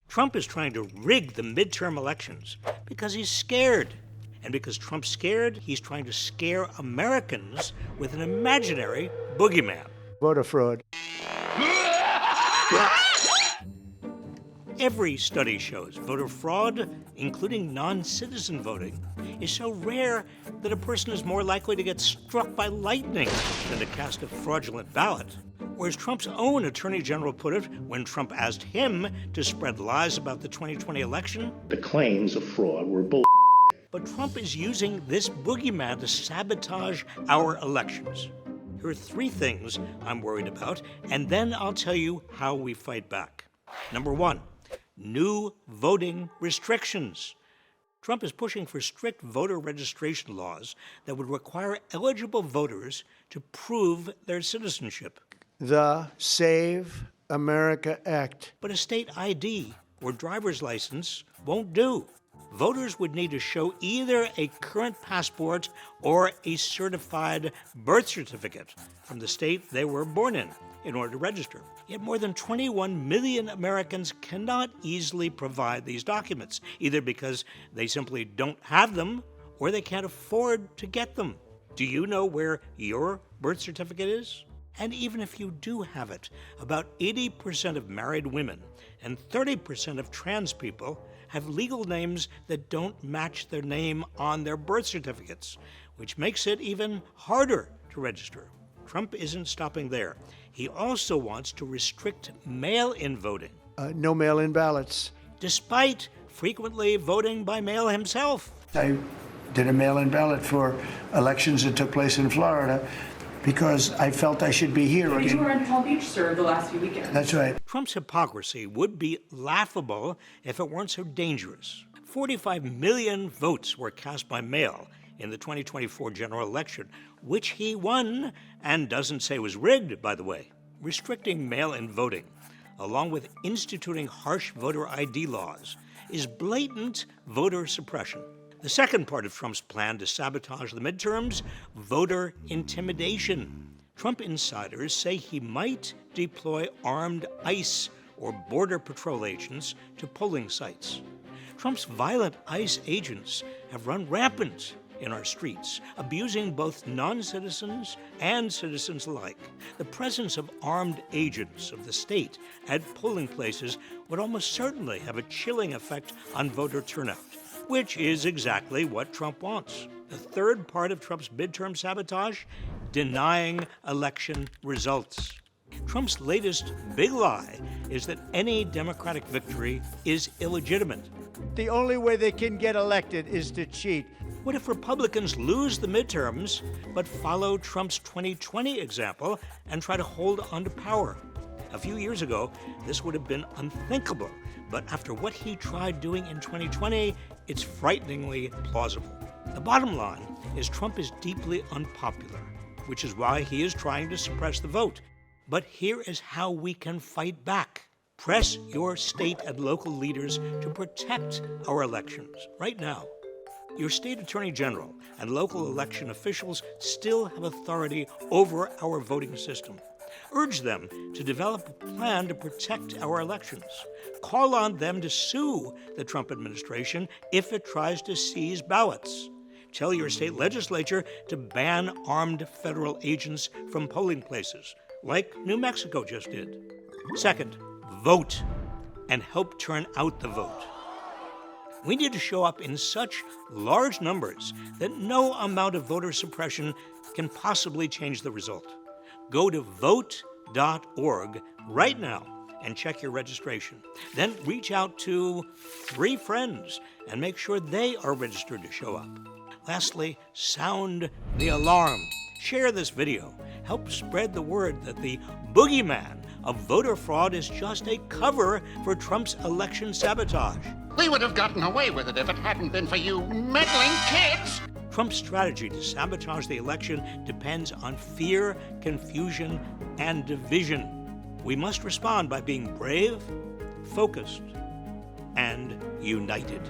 Trump is trying to rig the midterm elections because he's scared. And because Trump's scared, he's trying to scare Americans with an imaginary boogeyman. Voter fraud. Every study shows voter fraud, including non-citizen voting, is so rare that a person is more likely to get struck by lightning than to cast a fraudulent ballot. Or as Trump's own Attorney General put it when Trump asked him to spread lies about the 2020 election, the claims of fraud were bull. But Trump is using this boogeyman to sabotage our elections. Here are three things I'm worried about, and then I'll tell you how we fight back. Number one, new voting restrictions. Trump is pushing for strict voter registration laws that would require eligible voters to prove their citizenship. The Save America Act. But a state ID or driver's license won't do. Voters would need to show either a current passport or a certified birth certificate from the state they were born in order to register. Yet more than 21 million Americans cannot easily provide these documents, either because they simply don't have them or they can't afford to get them. Do you know where your birth certificate is? And even if you do have it, about 80% of married women and 30% of trans people have legal names that don't match their name on their birth certificates, which makes it even harder to register. Trump isn't stopping there. He also wants to restrict mail-in voting. No mail-in ballots. Despite frequently voting by mail himself. I did a mail-in ballot for elections that took place in Florida because I felt I should be here again. You were in Palm Beach, sir, the last few weekends. That's right. Trump's hypocrisy would be laughable if it weren't so dangerous. 45 million votes were cast by mail in the 2024 general election, which he won and doesn't say was rigged, by the way. Restricting mail-in voting, along with instituting harsh voter ID laws, is blatant voter suppression. The second part of Trump's plan to sabotage the midterms, voter intimidation. Trump insiders say he might deploy armed ICE or Border Patrol agents to polling sites. Trump's violent ICE agents have run rampant in our streets, abusing both non-citizens and citizens alike. The presence of armed agents of the state at polling places would almost certainly have a chilling effect on voter turnout, which is exactly what Trump wants. The third part of Trump's midterm sabotage, denying election results. Trump's latest big lie is that any Democratic victory is illegitimate. The only way they can get elected is to cheat. What if Republicans lose the midterms, but follow Trump's 2020 example and try to hold on to power? A few years ago, this would have been unthinkable, but after what he tried doing in 2020, it's frighteningly plausible. The bottom line is Trump is deeply unpopular, which is why he is trying to suppress the vote. But here is how we can fight back. Press your state and local leaders to protect our elections right now. Your state attorney general and local election officials still have authority over our voting system. Urge them to develop a plan to protect our elections. Call on them to sue the Trump administration if it tries to seize ballots. Tell your state legislature to ban armed federal agents from polling places, like New Mexico just did. Second, vote and help turn out the vote. We need to show up in such large numbers that no amount of voter suppression can possibly change the result. Go to vote.org right now and check your registration. Then reach out to 3 friends and make sure they are registered to show up. Lastly, sound the alarm. Share this video. Help spread the word that the boogeyman of voter fraud is just a cover for Trump's election sabotage. We would have gotten away with it if it hadn't been for you meddling kids! Trump's strategy to sabotage the election depends on fear, confusion, and division. We must respond by being brave, focused, and united.